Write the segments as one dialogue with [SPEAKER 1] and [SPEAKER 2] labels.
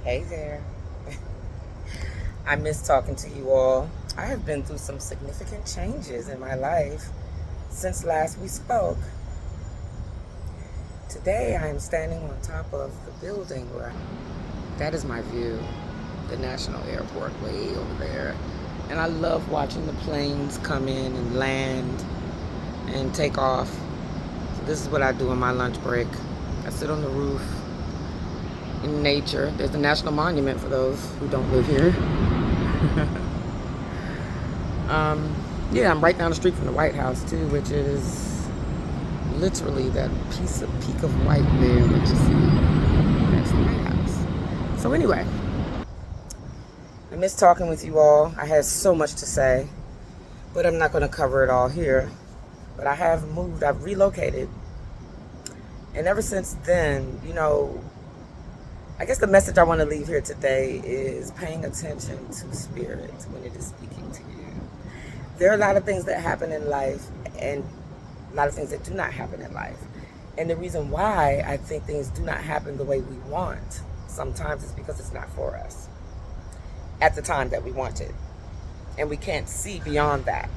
[SPEAKER 1] Hey there. I miss talking to you all. I have been through some significant changes in my life since last we spoke. Today I am standing on top of the building where that is my view, the National Airport way over there. And I love watching the planes come in and land and take off. So this is what I do on my lunch break. I sit on the roof in nature. There's the National Monument for those who don't live here. Yeah, I'm right down the street from the White House too, which is literally that peak of white there that you see. That's the White House. So anyway, I miss talking with you all. I had so much to say, but I'm not going to cover it all here. But I have moved. I've relocated, and ever since then, I guess the message I want to leave here today is paying attention to spirit when it is speaking to you. There are a lot of things that happen in life and a lot of things that do not happen in life. And the reason why I think things do not happen the way we want sometimes is because it's not for us at the time that we want it. And we can't see beyond that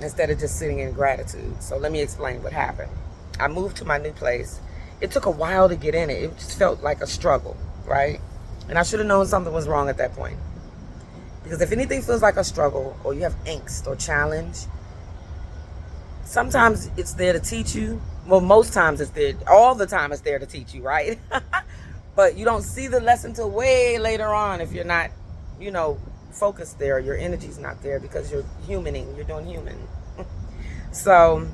[SPEAKER 1] instead of just sitting in gratitude. So let me explain what happened. I moved to my new place. It took a while to get in it. It just felt like a struggle, right? And I should have known something was wrong at that point. Because if anything feels like a struggle or you have angst or challenge, sometimes it's there to teach you. Well, most times it's there. All the time it's there to teach you, right? But you don't see the lesson till way later on if you're not, focused there. Your energy's not there because you're humaning. You're doing human. So,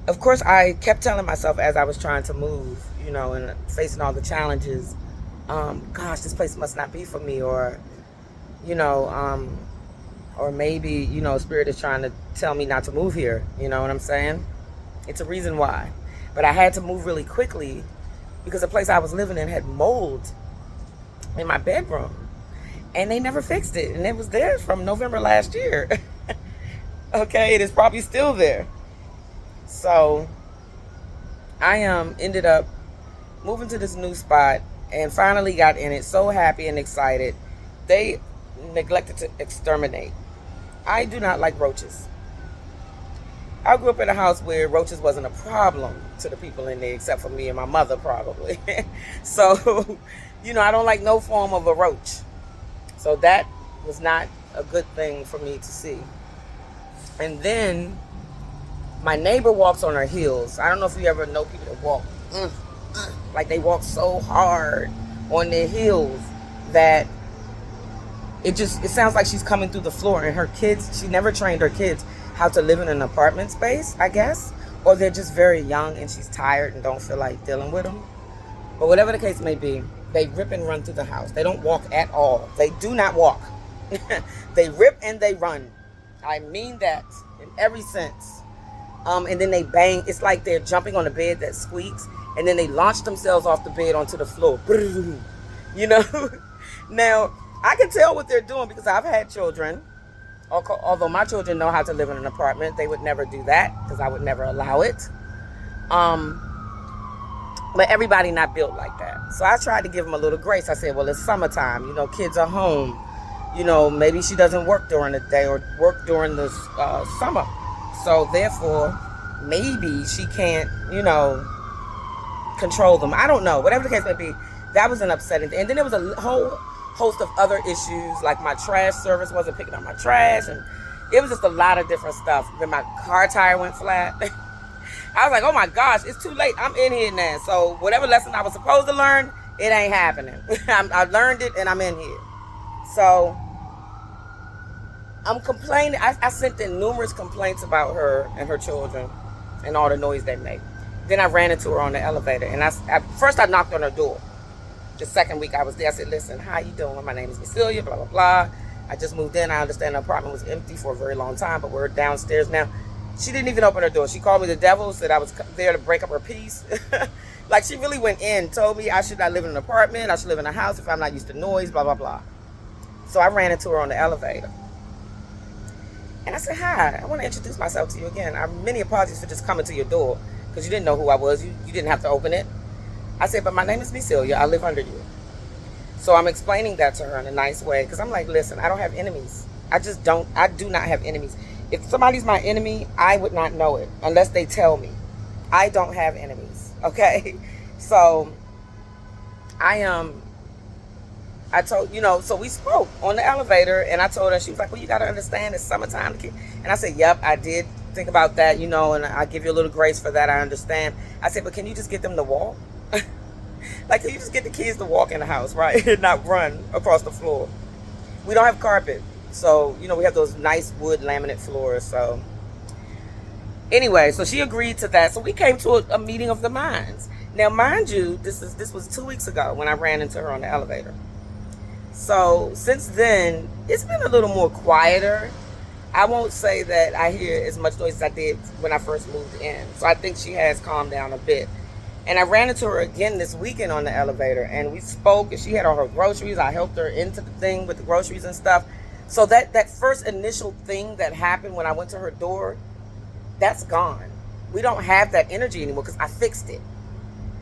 [SPEAKER 1] of course, I kept telling myself as I was trying to move, and facing all the challenges, gosh, this place must not be for me, or maybe, spirit is trying to tell me not to move here. You know what I'm saying? It's a reason why. But I had to move really quickly because the place I was living in had mold in my bedroom. And they never fixed it. And it was there from November last year. Okay, it is probably still there. So I ended up moving to this new spot and finally got in it. So happy and excited. They neglected to exterminate. I do not like roaches. I grew up in a house where roaches wasn't a problem to the people in there except for me and my mother probably. So, I don't like no form of a roach. So that was not a good thing for me to see. And then my neighbor walks on her heels. I don't know if you ever know people that walk like they walk so hard on their heels that it sounds like she's coming through the floor. And her kids, she never trained her kids how to live in an apartment space, I guess, or they're just very young and she's tired and don't feel like dealing with them. But whatever the case may be, they rip and run through the house. They don't walk at all. They do not walk. They rip and they run. I mean that in every sense. And then they bang. It's like they're jumping on a bed that squeaks, and then they launch themselves off the bed onto the floor. Now, I can tell what they're doing because I've had children. Although my children know how to live in an apartment, they would never do that because I would never allow it. But everybody not built like that. So I tried to give them a little grace. I said, well, it's summertime. Kids are home. Maybe she doesn't work during the day or work during the summer. So therefore, maybe she can't, control them. I don't know. Whatever the case may be, that was an upsetting thing. And then there was a whole host of other issues, like my trash service wasn't picking up my trash. And it was just a lot of different stuff. Then my car tire went flat. I was like, oh my gosh, it's too late. I'm in here now. So whatever lesson I was supposed to learn, it ain't happening. I learned it and I'm in here. So I'm complaining. I sent in numerous complaints about her and her children and all the noise they make. Then I ran into her on the elevator. And first I knocked on her door. The second week I was there, I said, listen, how you doing? My name is Cecilia, blah, blah, blah. I just moved in. I understand the apartment was empty for a very long time, but we're downstairs now. She didn't even open her door. She called me the devil, said I was there to break up her peace. Like she really went in, told me I should not live in an apartment. I should live in a house if I'm not used to noise, blah, blah, blah. So I ran into her on the elevator. And I said, hi, I want to introduce myself to you again. Many apologies for just coming to your door because you didn't know who I was. You didn't have to open it. I said, but my name is Cecilia. I live under you. So I'm explaining that to her in a nice way because I'm like, listen, I don't have enemies. I do not have enemies. If somebody's my enemy, I would not know it unless they tell me. I don't have enemies, okay? So I told, so we spoke on the elevator and I told her, she was like, well, you got to understand it's summertime. And I said, yep, I did think about that, and I give you a little grace for that. I understand. I said, but can you just get them to walk? Like, can you just get the kids to walk in the house, right? And not run across the floor. We don't have carpet. So, we have those nice wood laminate floors. So, anyway, so she agreed to that. So we came to a meeting of the minds. Now, mind you, this was 2 weeks ago when I ran into her on the elevator. So, since then, it's been a little more quieter. I won't say that I hear as much noise as I did when I first moved in. So, I think she has calmed down a bit. And I ran into her again this weekend on the elevator, and we spoke, and she had all her groceries. I helped her into the thing with the groceries and stuff. So that first initial thing that happened when I went to her door, that's gone. We don't have that energy anymore because I fixed it,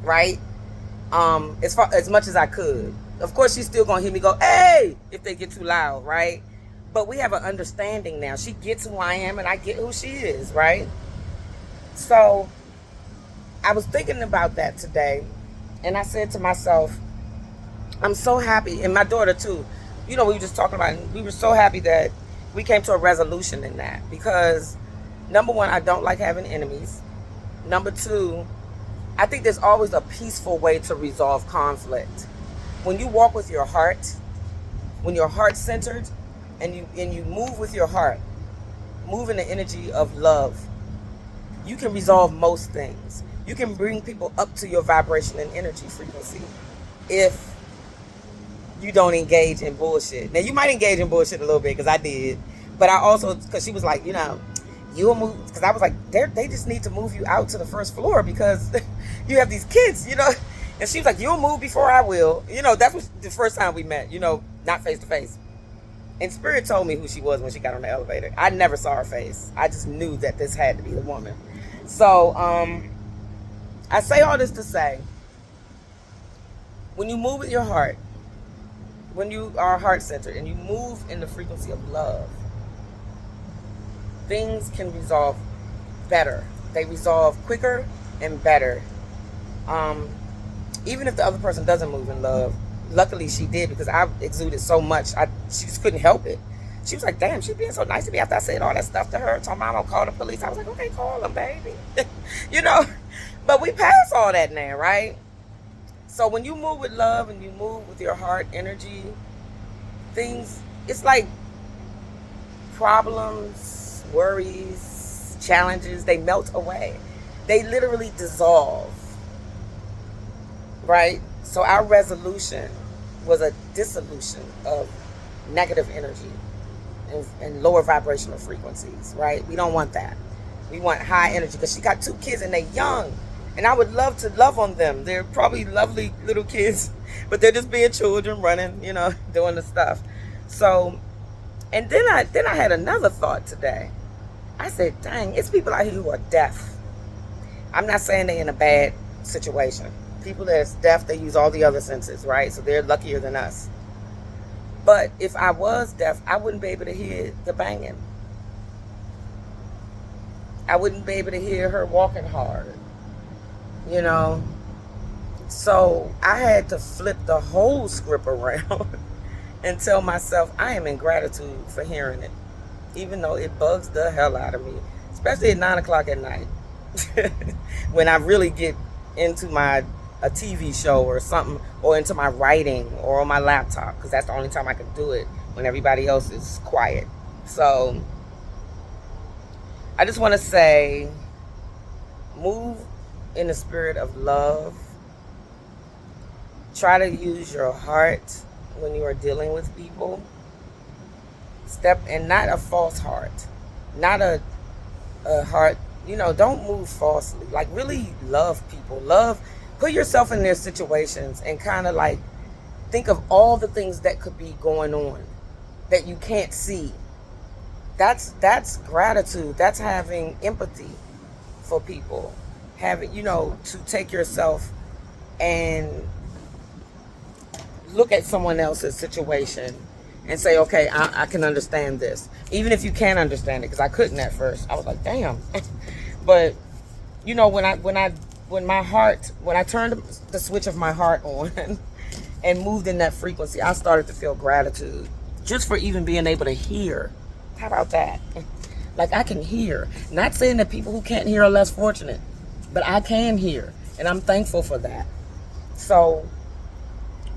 [SPEAKER 1] right? As much as I could. Of course, she's still gonna hear me go, hey, if they get too loud, right? But we have an understanding now. She gets who I am, and I get who she is, right? So I was thinking about that today, and I said to myself, I'm so happy, and my daughter too. We were just talking about it, and we were so happy that we came to a resolution in that, because number one, I don't like having enemies. Number two, I think there's always a peaceful way to resolve conflict. When you walk with your heart, when you're heart-centered, and you move with your heart, move in the energy of love, you can resolve most things. You can bring people up to your vibration and energy frequency if you don't engage in bullshit. Now, you might engage in bullshit a little bit, because I did. But I also, because she was like, you'll move, because I was like, they just need to move you out to the first floor because you have these kids, And she was like, you'll move before I will. That was the first time we met, not face to face. And Spirit told me who she was when she got on the elevator. I never saw her face. I just knew that this had to be the woman. So, I say all this to say, when you move with your heart, when you are heart-centered and you move in the frequency of love, things can resolve better. They resolve quicker and better. Even if the other person doesn't move in love, luckily she did, because I exuded so much. She just couldn't help it. She was like, damn, she's being so nice to me after I said all that stuff to her. Told Mama, call the police. I was like, okay, call them, baby. But we passed all that now, right? So when you move with love and you move with your heart energy, things, it's like problems, worries, challenges, they melt away. They literally dissolve, right? So our resolution was a dissolution of negative energy and lower vibrational frequencies, right? We don't want that. We want high energy, because she got 2 kids and they're young. And I would love to love on them. They're probably lovely little kids, but they're just being children, running, doing the stuff. So, and then I had another thought today. I said, dang, it's people out here who are deaf. I'm not saying they're in a bad situation. People that's deaf, they use all the other senses, right? So they're luckier than us. But if I was deaf, I wouldn't be able to hear the banging. I wouldn't be able to hear her walking hard. So I had to flip the whole script around and tell myself I am in gratitude for hearing it, even though it bugs the hell out of me, especially at 9 o'clock at night when I really get into a TV show or something, or into my writing or on my laptop, because that's the only time I can do it when everybody else is quiet. So I just want to say, move in the spirit of love. Try to use your heart when you are dealing with people. And not a false heart. Not a heart, don't move falsely. Like, really love people. Put yourself in their situations and kind of like think of all the things that could be going on that you can't see. That's gratitude. That's having empathy for people. Having, to take yourself and look at someone else's situation and say, okay, I can understand this. Even if you can't understand it, because I couldn't at first. I was like, damn. But you know, when I turned the switch of my heart on and moved in that frequency, I started to feel gratitude just for even being able to hear. How about that? Like, I can hear. Not saying that people who can't hear are less fortunate, but I can hear, and I'm thankful for that. So,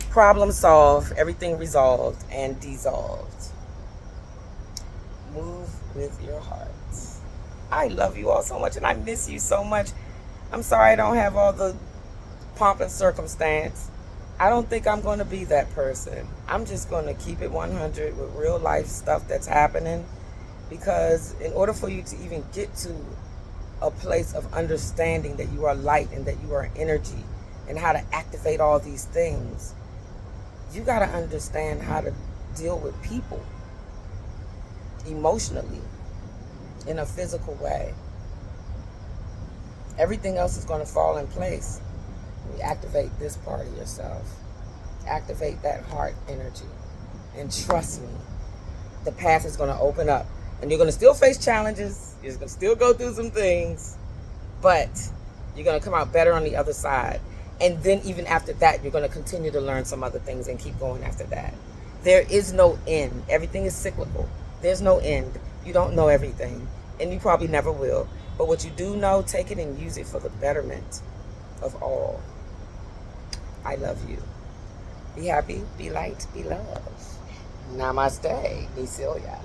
[SPEAKER 1] problem solved, everything resolved and dissolved. Move with your heart. I love you all so much, and I miss you so much. I'm sorry I don't have all the pomp and circumstance. I don't think I'm going to be that person. I'm just going to keep it 100 with real life stuff that's happening, because in order for you to even get to a place of understanding that you are light and that you are energy and how to activate all these things, you got to understand how to deal with people emotionally in a physical way. Everything else is going to fall in place. You activate this part of yourself. Activate that heart energy. And trust me, the path is going to open up. And you're going to still face challenges. You're going to still go through some things. But you're going to come out better on the other side. And then even after that, you're going to continue to learn some other things and keep going after that. There is no end. Everything is cyclical. There's no end. You don't know everything. And you probably never will. But what you do know, take it and use it for the betterment of all. I love you. Be happy, be light, be love. Namaste, Cecilia.